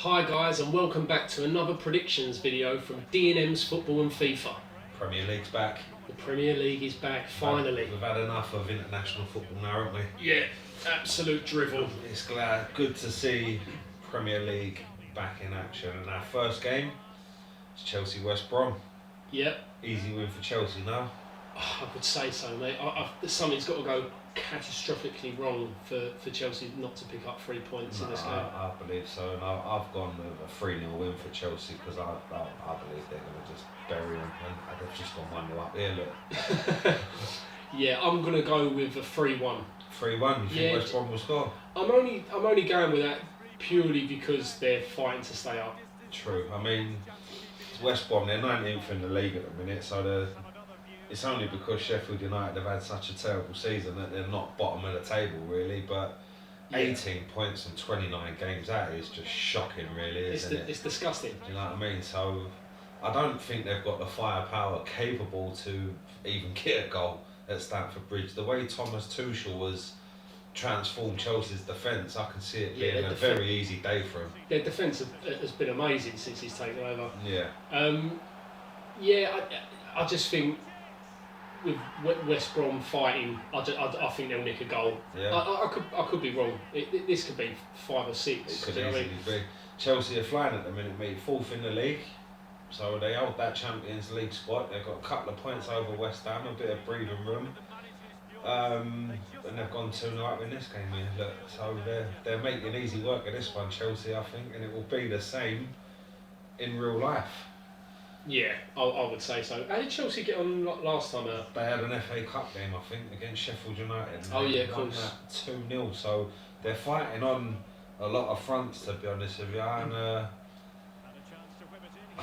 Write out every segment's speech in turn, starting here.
Hi guys, and welcome back to another predictions video from D&M's Football and FIFA. Premier League's back. The Premier League is back, finally. We've had enough of international football now, haven't we? Yeah, absolute drivel. It's good to see Premier League back in action. And our first game is Chelsea-West Brom. Yep. Easy win for Chelsea now. I would say so, mate. Something's got to go catastrophically wrong for Chelsea not to pick up 3 points in this game. I believe so, and I've gone with a 3-0 win for Chelsea because I believe they're going to just bury them, and they've just gone 1-0 up here, look. Yeah, I'm going to go with a 3-1. 3-1, you think West Brom will score? I'm only going with that purely because they're fighting to stay up. True, I mean, West Brom, they're 19th in the league at the minute, so it's only because Sheffield United have had such a terrible season that they're not bottom of the table, really. But 18 points in 29 games, that is just shocking, really, isn't it? It's disgusting. Do you know what I mean? So I don't think they've got the firepower capable to even get a goal at Stamford Bridge. The way Thomas Tuchel was transformed Chelsea's defence, I can see it being a very easy day for him. Their defence has been amazing since he's taken over. Yeah. I just think with West Brom fighting, I think they'll nick a goal. Yeah. I could be wrong. This could be 5 or 6. It could easily be. Chelsea are flying at the minute, mate. 4th in the league, so they hold that Champions League spot. They've got a couple of points over West Ham, a bit of breathing room, and they've gone 2-0 up in this game here. Look, so they're making easy work of this one, Chelsea, I think, and it will be the same in real life. Yeah, I would say so. How did Chelsea get on last time out? They had an FA Cup game, I think, against Sheffield United. Oh yeah, of course. 2-0, so they're fighting on a lot of fronts, to be honest with you. And I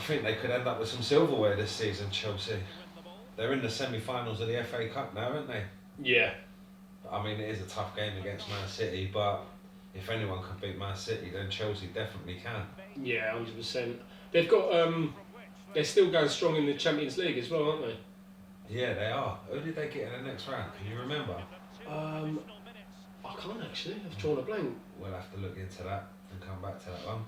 think they could end up with some silverware this season, Chelsea. They're in the semi-finals of the FA Cup now, aren't they? Yeah. I mean, it is a tough game against Man City, but if anyone can beat Man City, then Chelsea definitely can. Yeah, 100%. They've got... They're still going strong in the Champions League as well, aren't they? Yeah, they are. Who did they get in the next round? Can you remember? I can't actually. I've drawn a blank. We'll have to look into that and come back to that one.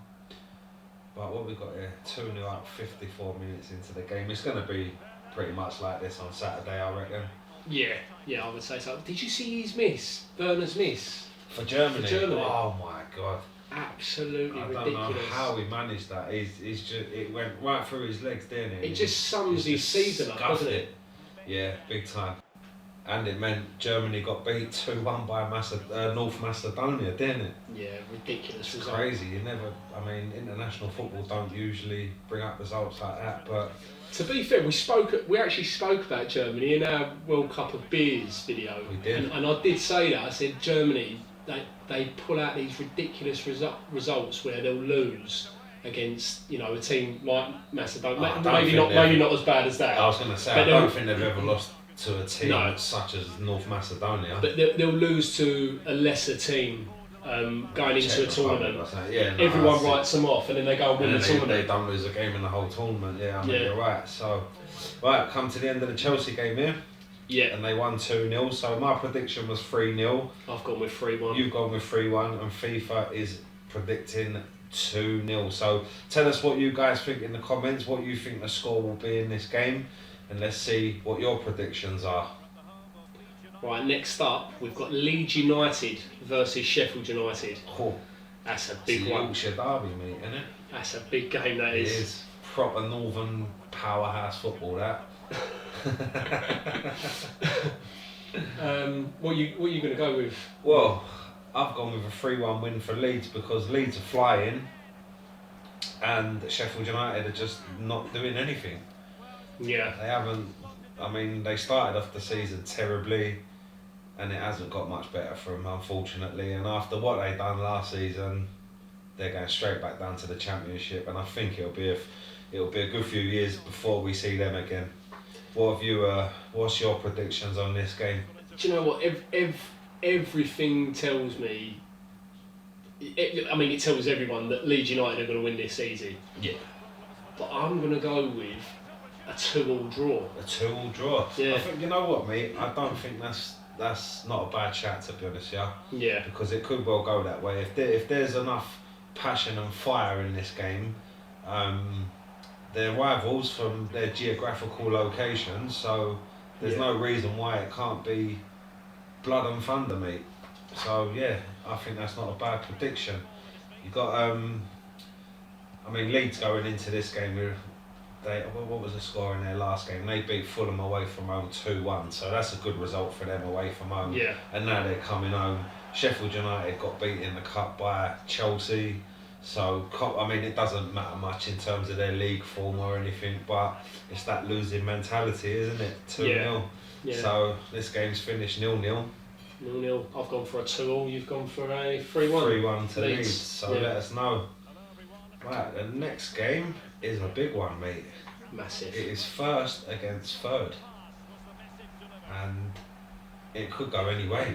But what we've got here, 2-0 up, 54 minutes into the game. It's going to be pretty much like this on Saturday, I reckon. Yeah, I would say so. Did you see his miss? Werner's miss? For Germany? Oh my God. Absolutely ridiculous. I don't know how he managed that. It went right through his legs, didn't it? It just sums his season up, doesn't it? Yeah, big time. And it meant Germany got beat 2-1 by North Macedonia, didn't it? Yeah, ridiculous result. Crazy. International football don't usually bring up results like that, but... To be fair, we actually spoke about Germany in our World Cup of Beers video. We did. And I did say that. I said Germany... They pull out these ridiculous results where they'll lose against a team like Macedonia. Maybe not as bad as that. I was going to say I don't think they've ever lost to a team such as North Macedonia. But they'll lose to a lesser team going into a tournament. Everyone writes them off, and then they go and win the tournament. They don't lose a game in the whole tournament. Yeah, I mean you're right. So, come to the end of the Chelsea game here. Yeah. And they won 2-0, so my prediction was 3-0. I've gone with 3-1. You've gone with 3-1, and FIFA is predicting 2-0. So tell us what you guys think in the comments, what you think the score will be in this game, and let's see what your predictions are. Right, next up, we've got Leeds United versus Sheffield United. Oh, that's a big one. Yorkshire derby, mate, isn't it? That's a big game, that is. It is. Proper northern powerhouse football, that. What are you going to go with? Well, I've gone with a 3-1 win for Leeds because Leeds are flying and Sheffield United are just not doing anything. Yeah. They haven't, they started off the season terribly and it hasn't got much better for them, unfortunately, and after what they done last season they're going straight back down to the Championship, and I think it'll be a good few years before we see them again. What's your predictions on this game? Do you know what? Everything tells me. It tells everyone that Leeds United are going to win this easy. Yeah. But I'm going to go with a 2-2 draw. A 2-2 draw. Yeah. I think, you know what, mate? I don't think that's not a bad chat, to be honest. Yeah. Yeah. Because it could well go that way if there's enough passion and fire in this game. They're rivals from their geographical locations, so there's no reason why it can't be blood and thunder, mate. So yeah, I think that's not a bad prediction. You got, I mean, Leeds going into this game with what was the score in their last game? They beat Fulham away from home 2-1, so that's a good result for them away from home. Yeah. And now they're coming home. Sheffield United got beat in the cup by Chelsea. So, I mean, it doesn't matter much in terms of their league form or anything, but it's that losing mentality, isn't it? 2-0. Yeah. So, this game's finished 0-0. 0-0. I've gone for a 2-2. You've gone for a 3-1. 3-1 to Leeds. So, let us know. Right, the next game is a big one, mate. Massive. It is first against third. And it could go any way.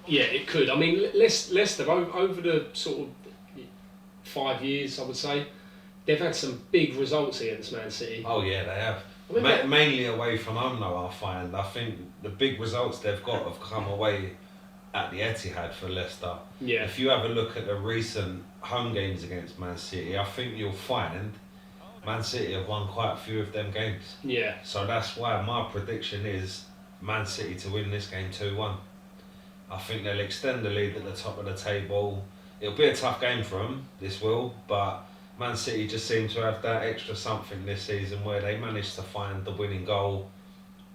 Yeah, it could. I mean, Leicester, over the sort of 5 years, I would say, they've had some big results against Man City. Oh yeah, they have. I mean, mainly away from home though, I find. I think the big results they've got have come away at the Etihad for Leicester. Yeah. If you have a look at the recent home games against Man City, I think you'll find Man City have won quite a few of them games. Yeah. So that's why my prediction is Man City to win this game 2-1. I think they'll extend the lead at the top of the table. It'll be a tough game for them, this will, but Man City just seem to have that extra something this season where they manage to find the winning goal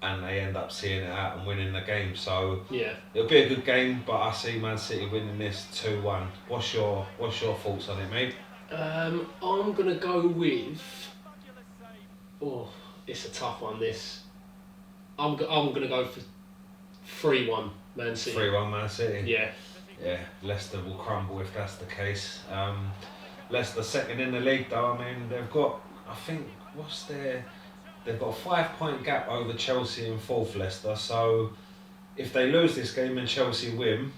and they end up seeing it out and winning the game. So yeah, it'll be a good game, but I see Man City winning this 2-1. What's your thoughts on it, mate? I'm gonna go with. Oh, it's a tough one. This. I'm gonna go for 3-1 Man City. 3-1 Man City. Yeah. Yeah, Leicester will crumble if that's the case. Leicester second in the league though. I mean, they've got, I think, they've got a 5-point gap over Chelsea in fourth, Leicester. So if they lose this game and Chelsea win,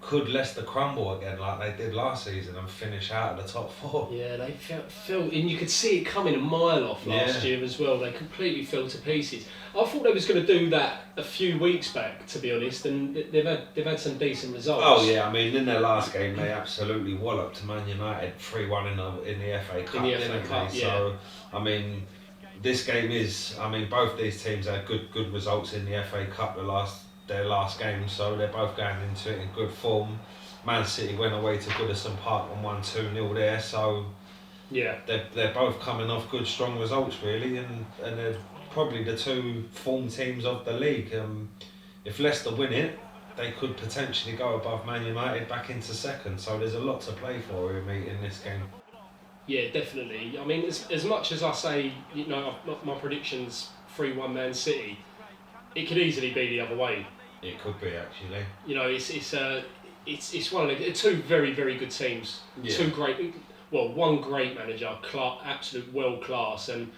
could Leicester crumble again like they did last season and finish out of the top four? Yeah, they felt, and you could see it coming a mile off last year as well. They completely fell to pieces. I thought they was going to do that a few weeks back, to be honest, and they've had some decent results. Oh yeah, I mean in their last game they absolutely walloped Man United 3-1 in the FA Cup, didn't they? So I mean, this game is, I mean, both these teams had good results in the FA Cup their last game, so they're both going into it in good form. Man City went away to Goodison Park and won 2-0 there, so yeah, they're both coming off good strong results really, and they're probably the two form teams of the league. If Leicester win it, they could potentially go above Man United back into second, so there's a lot to play for in this game. Yeah, definitely. I mean, as much as I say, you know, my prediction's 3-1 Man City, it could easily be the other way. It could be actually. You know, it's one of the two very, very good teams. Yeah. One great manager, absolute world class, and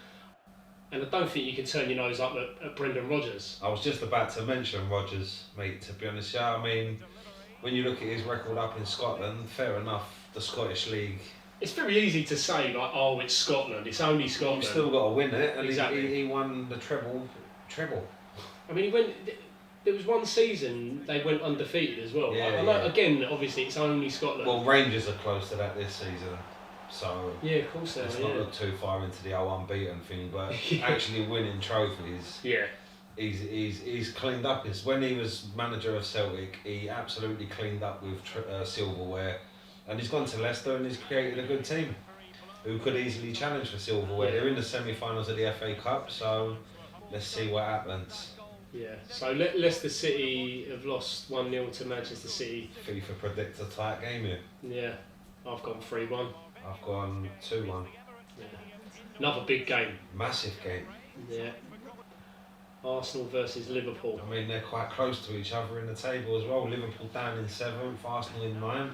I don't think you can turn your nose up at Brendan Rodgers. I was just about to mention Rodgers, mate. To be honest, yeah. I mean, when you look at his record up in Scotland, fair enough. The Scottish League. It's very easy to say like, oh, it's Scotland. It's only Scotland. You've still got to win it, and exactly. he won the treble. I mean, there was one season they went undefeated as well. Yeah, I know, again, obviously, it's only Scotland. Well, Rangers are close to that this season, so yeah, of course let's not look too far into the unbeaten thing, but actually winning trophies. Yeah. He's cleaned up. When he was manager of Celtic, he absolutely cleaned up with silverware, and he's gone to Leicester and he's created a good team who could easily challenge for silverware. They're in the semi-finals of the FA Cup, so let's see what happens. Yeah, so Leicester City have lost 1-0 to Manchester City. FIFA predicts a tight game here. Yeah, I've gone 3-1. I've gone 2-1. Yeah. Another big game. Massive game. Yeah. Arsenal versus Liverpool. I mean, they're quite close to each other in the table as well. Liverpool down in 7th, Arsenal in 9th.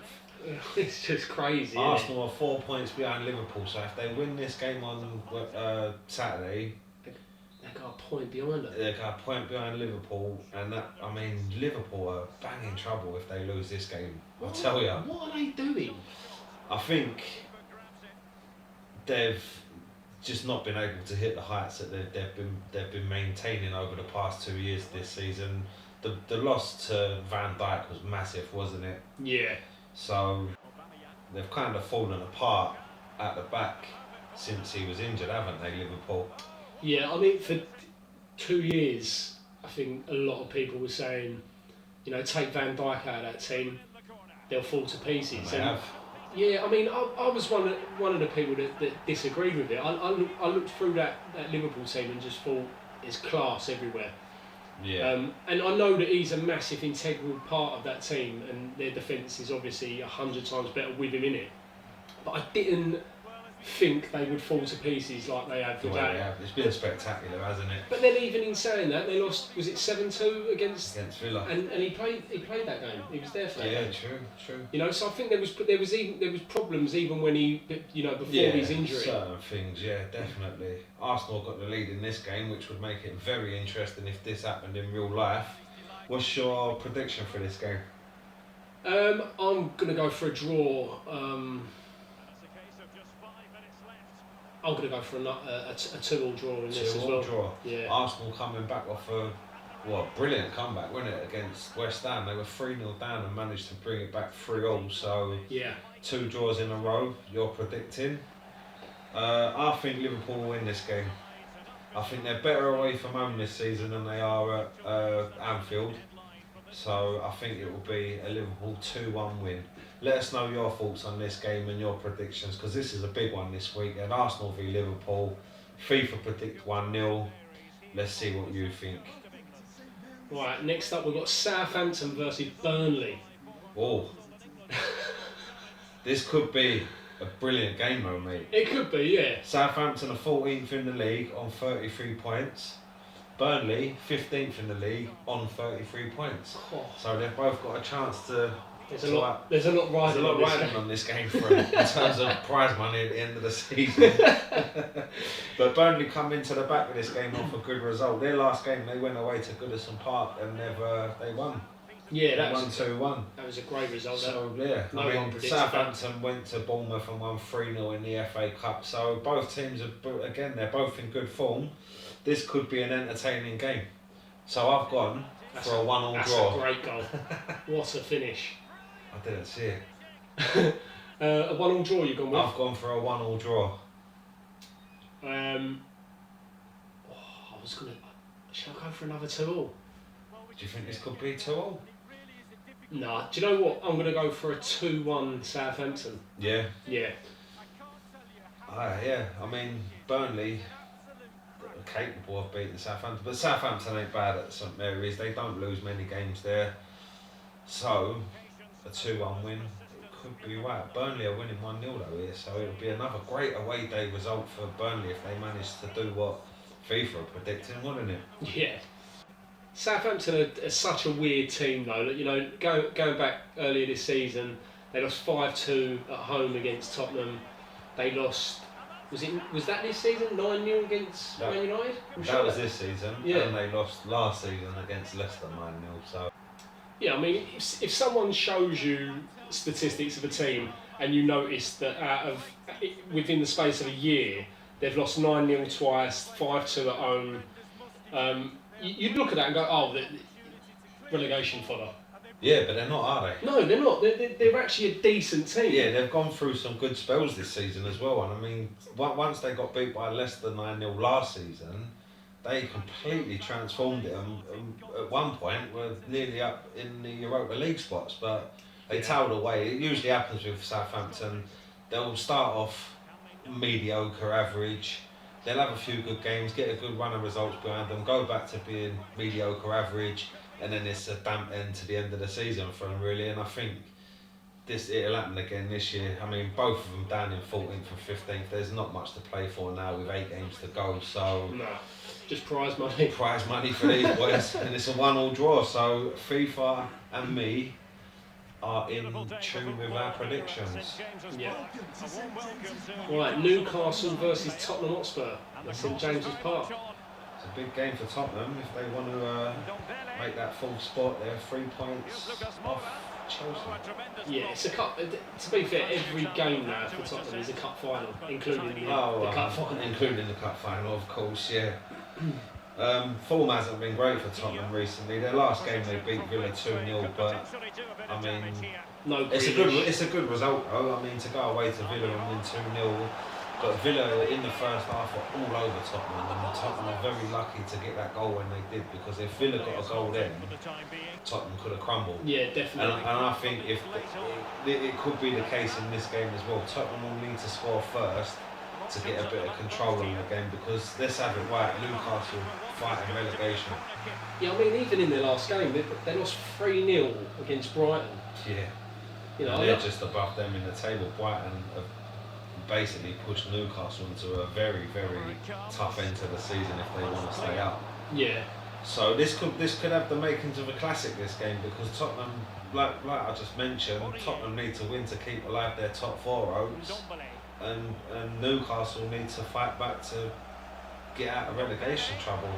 It's just crazy. Arsenal are 4 points behind Liverpool, so if they win this game on Saturday, they've got a point behind them. They've got a point behind Liverpool, and that, I mean, Liverpool are bang in trouble if they lose this game. I'll tell you. What are they doing? I think they've just not been able to hit the heights that they've been maintaining over the past 2 years this season. The loss to Van Dijk was massive, wasn't it? Yeah. So they've kind of fallen apart at the back since he was injured, haven't they, Liverpool? Yeah, I mean, for 2 years, I think a lot of people were saying, take Van Dijk out of that team, they'll fall to pieces. And they have. Yeah, I mean, I was one of the people that disagreed with it. I looked through that Liverpool team and just thought there's class everywhere. Yeah. And I know that he's a massive integral part of that team, and their defence is obviously 100 times better with him in it. But I didn't think they would fall to pieces like they have today. It's been spectacular, hasn't it? But then even in saying that, they lost, was it 7-2 against Villa? And he played that game. He was there for that. Yeah, game. true. So I think there was problems even when he, before his injury. Certain things, yeah, definitely. Arsenal got the lead in this game, which would make it very interesting if this happened in real life. What's your prediction for this game? I'm gonna go for a draw. I'm going to go for a 2-2 draw in this as well. Draw. Yeah. Arsenal coming back off a brilliant comeback, wasn't it, against West Ham? They were 3-0 down and managed to bring it back 3-0. So yeah, 2 draws in a row. You're predicting. I think Liverpool will win this game. I think they're better away from home this season than they are at Anfield. So I think it will be a Liverpool 2-1 win. Let us know your thoughts on this game and your predictions, because this is a big one this week. And Arsenal v Liverpool. FIFA predict 1-0. Let's see what you think. Right, next up we've got Southampton versus Burnley. Oh. This could be a brilliant game though, mate. It could be, yeah. Southampton are 14th in the league on 33 points. Burnley 15th in the league on 33 points. Oh. So they've both got a chance to... There's a lot riding on this game for them in terms of prize money at the end of the season. But Burnley come into the back of this game off a good result. Their last game they went away to Goodison Park and they won. Yeah, they won 2-1. That was a great result. So yeah, Southampton went to Bournemouth and won 3-0 in the FA Cup. So both teams are again they're both in good form. This could be an entertaining game. So I've gone for a 1-1 draw. That's a great goal. What a finish. I didn't see it. A 1-1 draw you've gone with? I've gone for a 1-1 draw. I was gonna. Shall I go for another 2-2? Do you think this could be 2-2? Nah. Do you know what? I'm gonna go for a 2-1 Southampton. Yeah. Yeah. Yeah. I mean, Burnley are capable of beating Southampton, but Southampton ain't bad at St Mary's. They don't lose many games there. So, a 2-1 win, it could be right. Burnley are winning 1-0 though here, so it'll be another great away day result for Burnley if they manage to do what FIFA are predicting, wouldn't it? Yeah. Southampton are such a weird team though. That, going back earlier this season, they lost 5-2 at home against Tottenham. They lost. Was that this season? 9-0 against Man United? That was this season, yeah. And they lost last season against Leicester 9-0. So. Yeah, I mean, if someone shows you statistics of a team and you notice that within the space of a year they've lost 9-0 twice, 5-2 at home, you'd look at that and go, oh, relegation fodder. Yeah, but they're not, are they? No, they're not. They're actually a decent team. Yeah, they've gone through some good spells this season as well. And I mean, once they got beat by Leicester 9-0 last season, they completely transformed it. At one point, were nearly up in the Europa League spots, but they towed away. It usually happens with Southampton. They'll start off mediocre, average. They'll have a few good games, get a good run of results behind them, go back to being mediocre, average, and then it's a damp end to the end of the season for them, really. And I think it'll happen again this year. I mean, both of them down in 14th and 15th. There's not much to play for now with 8 games to go. So no, just prize money. Prize money for these boys, and it's a 1-1 draw. So FIFA and me are in tune with our predictions. Yeah. Right, Newcastle versus Tottenham Hotspur at St James's Park. It's a big game for Tottenham if they want to make that full spot. They're 3 points off Chelsea. Yeah, it's a cup. To be fair, every game now for Tottenham is a cup final, including the cup final. Including the cup final, of course. Yeah. Form hasn't been great for Tottenham recently. Their last game they beat Villa 2-0, but I mean No It's Grealish. a good result though. I mean, to go away to Villa and win 2-0, but Villa in the first half were all over Tottenham, and Tottenham are very lucky to get that goal when they did, because if Villa got a goal then, Tottenham could have crumbled. Yeah, definitely. And I think if it could be the case in this game as well. Tottenham will need to score first to get a bit of control on the game, because let's have it right, Newcastle fighting relegation. Yeah, I mean, even in their last game, they lost 3-0 against Brighton. Yeah. You know, And they're just above them in the table. Brighton have basically pushed Newcastle into a very, very tough end to the season if they want to stay up. Yeah. So this could have the makings of a classic, this game, because Tottenham, like I just mentioned, Tottenham need to win to keep alive their top 4 hopes, and Newcastle need to fight back to get out of relegation trouble.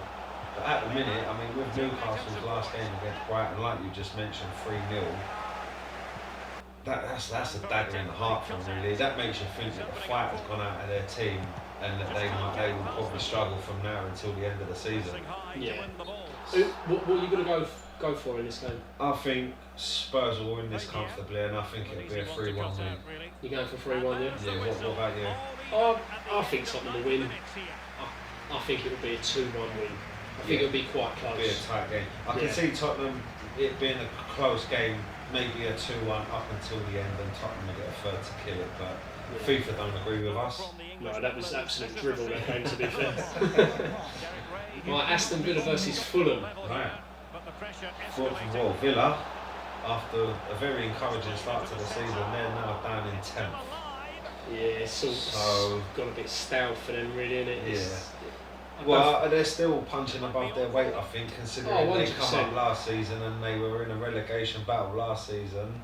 But at the minute, I mean, with Newcastle's last game against Brighton, like you just mentioned, 3-0. That's a dagger in the heart for them, really. That makes you think that the fight has gone out of their team, and that they will probably struggle from now until the end of the season. Yeah. What are you going to go for in this game? I think Spurs will win this comfortably, and I think it'll be a 3-1 win. You're going for 3-1, yeah? Yeah, what about you? I think Tottenham will win. I think it'll be a 2-1 win. I think it'll be quite close. It'll be a tight game. I can see Tottenham, it being a close game, maybe a 2-1 up until the end, and Tottenham will get a third to kill it, but FIFA don't agree with us. No, that was absolute drivel, that game, to be fair. Right, Aston Villa versus Fulham. Right. Well, Villa, after a very encouraging start to the season, they're now down in 10th. Yeah, it's got a bit stale for them, really, isn't it? Well, they're still punching above their weight, I think, considering they come up last season and they were in a relegation battle last season.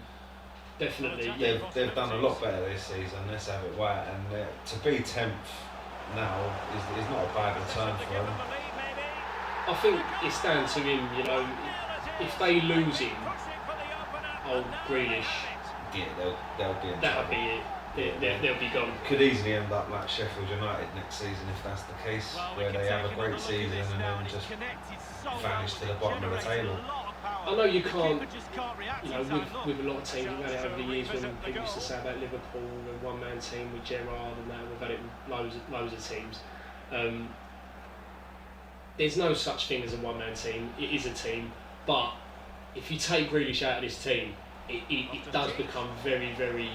Definitely. They've done a lot better this season, let's have it right. And to be 10th now is not a bad return for them. I think it's down to him, you know, if they lose him, Grealish, yeah, they'll be in that'll trouble. be it. They'll be gone. Could easily end up like Sheffield United next season if that's the case, where they have a great season and then just vanish to the bottom of the table. I know you can't, you know, with a lot of teams, we've had it over the years when people used to say about Liverpool, the one-man team with Gerrard and that, we've had it with loads of teams. There's no such thing as a one-man team, it is a team, but if you take Grealish out of this team, it does become very, very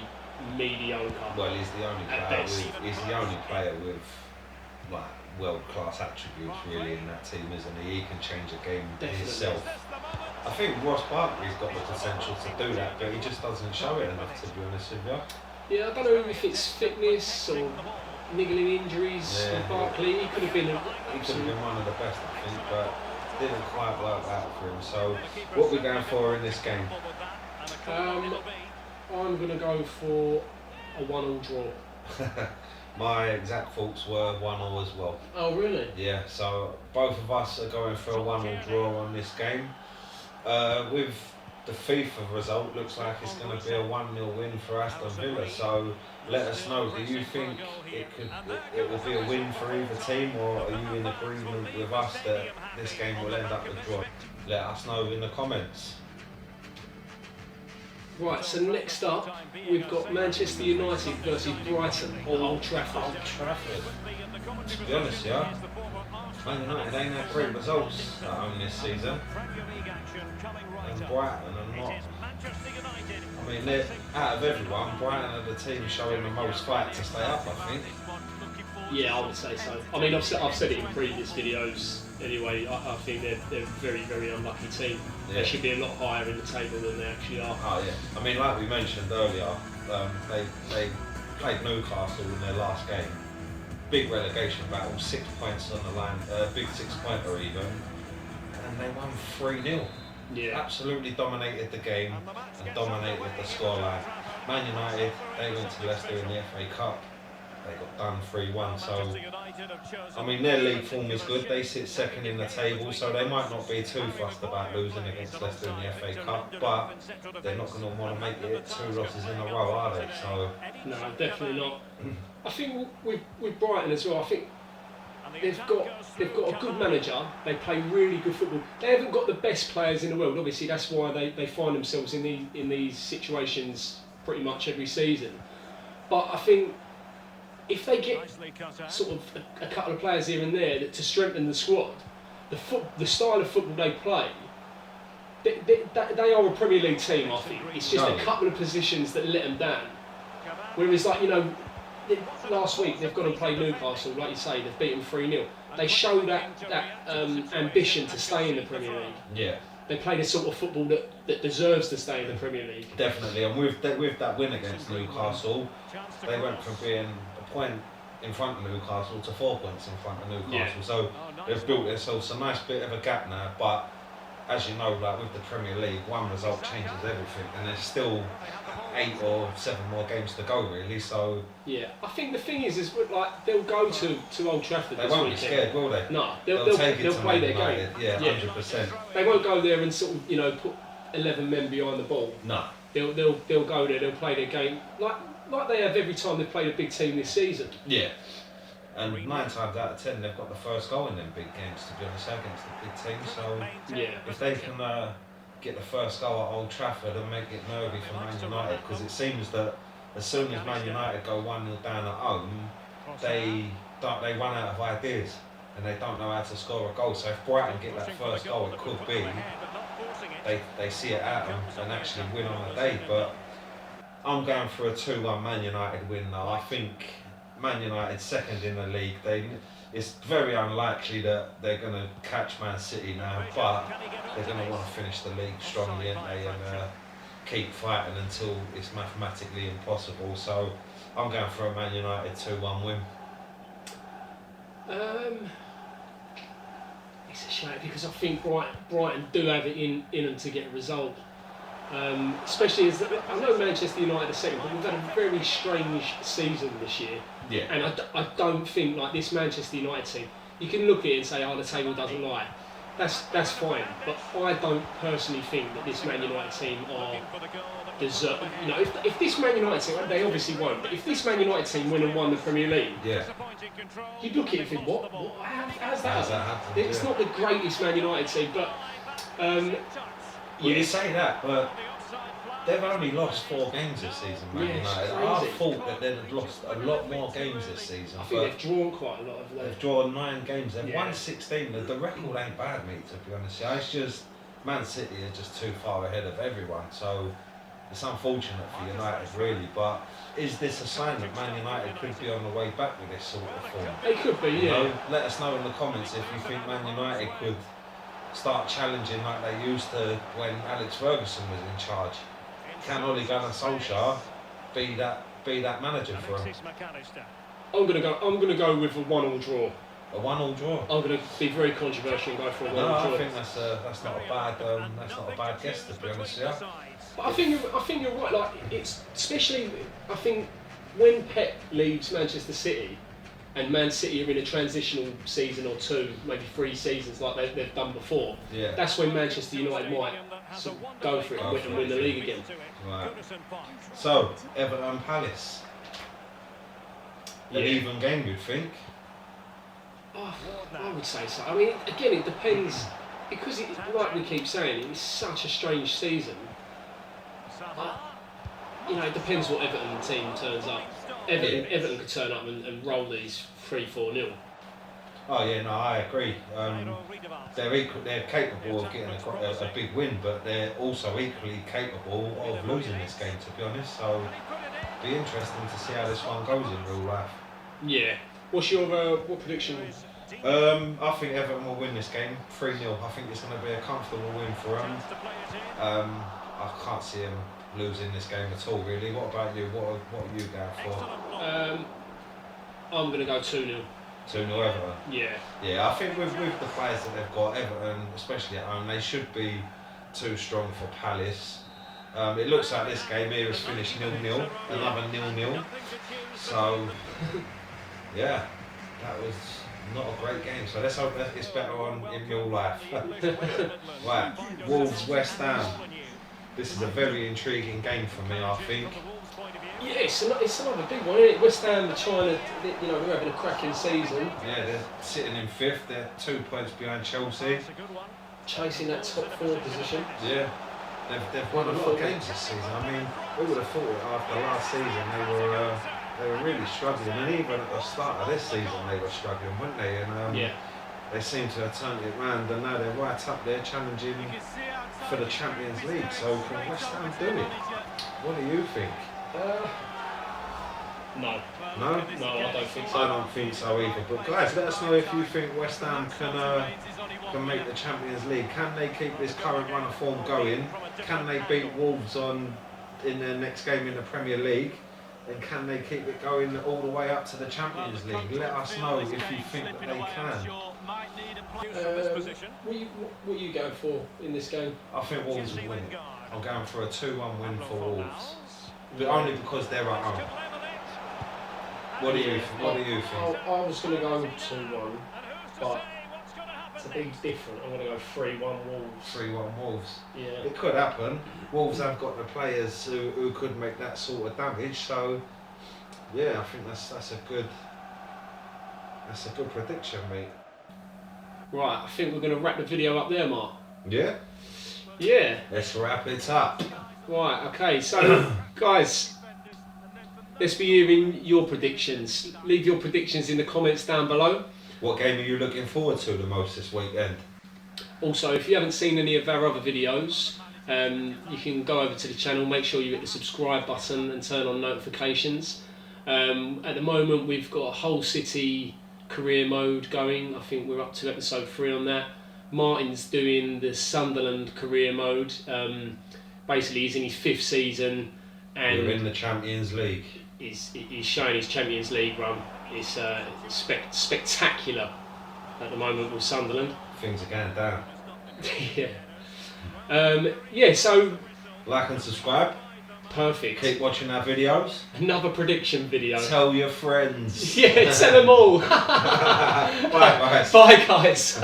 mediocre. Well, he's the only player with like world-class attributes really in that team, isn't he? He can change a game himself. I think Ross Barkley's got the potential to do that, but he just doesn't show it enough, to be honest with you. Yeah, I don't know if it's fitness or niggling injuries for Barkley. He could have been one of the best, I think, but didn't quite work out for him. So, what we're going for in this game? I'm going to go for a 1-1 draw. My exact thoughts were 1-1 as well. Oh, really? Yeah, so both of us are going for a 1-1 draw on this game. With the FIFA result, looks like it's going to be a 1-0 win for Aston Villa. So let us know, do you think it will be a win for either team, or are you in agreement with us that this game will end up a draw? Let us know in the comments. Right, so next up, we've got Manchester United versus Brighton at Old Trafford. To be honest, yeah, Man United ain't had great results at home this season. And Brighton are not. I mean, they're, out of everyone, Brighton are the team showing the most fight to stay up, I think. Yeah, I would say so. I mean, I've said it in previous videos anyway. I think they're a very, very unlucky team. Yeah. They should be a lot higher in the table than they actually are. Oh yeah. I mean, like we mentioned earlier, they played Newcastle in their last game. Big relegation battle, 6 points on the line, big 6-pointer even, and they won 3-0. Yeah. Absolutely dominated the game and dominated the scoreline. Man United, they went to Leicester in the FA Cup. They got done 3-1, so I mean their league form is good. They sit second in the table, so they might not be too fussed about losing against Leicester in the FA Cup, but they're not going to want to make it 2 losses in a row, are they? So no, definitely not. I think with Brighton as well, I think they've got a good manager. They play really good football. They haven't got the best players in the world. Obviously, that's why they find themselves in these situations pretty much every season. But I think if they get sort of a couple of players here and there to strengthen the squad, the style of football they play, they are a Premier League team. I think it's just a couple of positions that let them down. Whereas, like, you know, last week they've gone and played Newcastle, like you say, they've beaten 3-0. They show that ambition to stay in the Premier League. Yeah. They play the sort of football that deserves to stay in the Premier League. Definitely, and with that win against Newcastle, they went from being a point in front of Newcastle to 4 points in front of Newcastle. Yeah. So they've built themselves a nice bit of a gap now. But as you know, like with the Premier League, one result changes everything, and there's still 8 or 7 more games to go, really. So yeah, I think the thing is like they'll go to Old Trafford. They won't be scared, will they? No, they'll play their game. Yeah, 100%. They won't go there and sort of, you know, put 11 men behind the ball. No. They'll go there. They'll play their game like they have every time they've played a big team this season. Yeah. And 9 times out of 10, they've got the first goal in them big games, to be honest, against the big teams. So yeah, if they can get the first goal at Old Trafford and make it nervy for Man United, because it seems that as soon as Man United go 1-0 down at home, they run out of ideas and they don't know how to score a goal. So if Brighton get that first goal, it could be they see it out and actually win on the day. But I'm going for a 2-1 Man United win though. I think Man United second in the league. It's very unlikely that they're going to catch Man City now, but they're going to want to finish the league strongly, aren't they, and keep fighting until it's mathematically impossible. So I'm going for a Man United 2-1 win. It's a shame because I think Brighton do have it in them to get a result. Especially as I know Manchester United are second, but we've had a very strange season this year. Yeah. And I don't think, like, this Manchester United team, you can look at it and say, oh, the table doesn't lie. That's fine. But I don't personally think that this Man United team are deserve. You know, if this Man United team, they obviously won't. But if this Man United team win and won the Premier League, yeah, you'd look at it and think, what? How's that happened? It's not the greatest Man United team, but. Well, you say that, but they've only lost 4 games this season, Man United. I thought that they'd have lost a lot more games this season. I think they've drawn quite a lot of them. They've drawn 9 games. They've won 16. The record ain't bad, mate, to be honest. It's just Man City are just too far ahead of everyone. So it's unfortunate for United, really. But is this a sign that Man United could be on the way back with this sort of form? They could be, You yeah. know, let us know in the comments if you think Man United could start challenging like they used to when Alex Ferguson was in charge. Can Ole Gunnar Solskjaer be that manager for him? I'm gonna go with a 1-1 draw. A 1-1 draw. I'm gonna be very controversial and go for a 1-1 draw. I think that's not a bad guess, to be honest. Yeah. But I think you're right. Like, it's especially, I think when Pep leaves Manchester City and Man City are in a transitional season or 2, maybe 3 seasons like they've done before. Yeah. That's when Manchester United might go for it and win the league again. Right. So Everton Palace. An even game, you'd think. Oh, I would say so. I mean, again, it depends because like we keep saying, it's such a strange season. You know, it depends what Everton team turns up. Everton could turn up and roll these 3-4-0. Oh yeah, no, I agree. They're capable of getting a big win, but they're also equally capable of losing this game, to be honest. So it'll be interesting to see how this one goes in real life. Yeah. What's your what prediction? I think Everton will win this game 3-0. I think it's going to be a comfortable win for them. I can't see them losing this game at all, really. What about you? What are you going for? I'm going to go 2-0. 2-0 Everton? Yeah. Yeah, I think with the players that they've got, Everton, especially at home, they should be too strong for Palace. It looks like this game here has finished 0-0, another 0-0. So, yeah, that was not a great game. So let's hope that it's better in real life. Right, Wolves West Ham. This is a very intriguing game for me, I think. Yeah, it's another big one, isn't it? West Ham are trying to, they're having a cracking season. Yeah, they're sitting in 5th. They're 2 points behind Chelsea. Chasing that top 4 position. Yeah, they've won a lot of games this season. I mean, we would have thought it after last season they were really struggling, and even at the start of this season they were struggling, weren't they? And they seem to have turned it round, and now they're right up there challenging for the Champions League. So can West Ham do it? What do you think? No. No? No, I don't think so. I don't think so either. But guys, let us know if you think West Ham can make the Champions League. Can they keep this current run of form going? Can they beat Wolves in their next game in the Premier League? And can they keep it going all the way up to the Champions League? Let us know if you think that they can. What are you going for in this game? I think Wolves will win it. I'm going for a 2-1 win for Wolves. But only because they're at home. What do you think? I was going to go 2-1, but to be different, I'm going to go 3-1 Wolves. 3-1 Wolves. Yeah. It could happen. Wolves have got the players who could make that sort of damage. So, yeah, I think that's a good prediction, mate. Right, I think we're going to wrap the video up there, Mark. Yeah? Yeah. Let's wrap it up. Right, okay, so guys, let's be hearing your predictions. Leave your predictions in the comments down below. What game are you looking forward to the most this weekend? Also, if you haven't seen any of our other videos, you can go over to the channel, make sure you hit the subscribe button and turn on notifications. At the moment we've got a Hull City career mode going. I think we're up to episode 3 on that. Martin's doing the Sunderland career mode. Basically he's in his 5th season and we're in the Champions League. He's showing his Champions League run. It's spectacular at the moment with Sunderland. Things are going down. Yeah. So like and subscribe. Perfect. Keep watching our videos. Another prediction video. Tell your friends. Yeah, tell them all. Bye guys. Bye guys.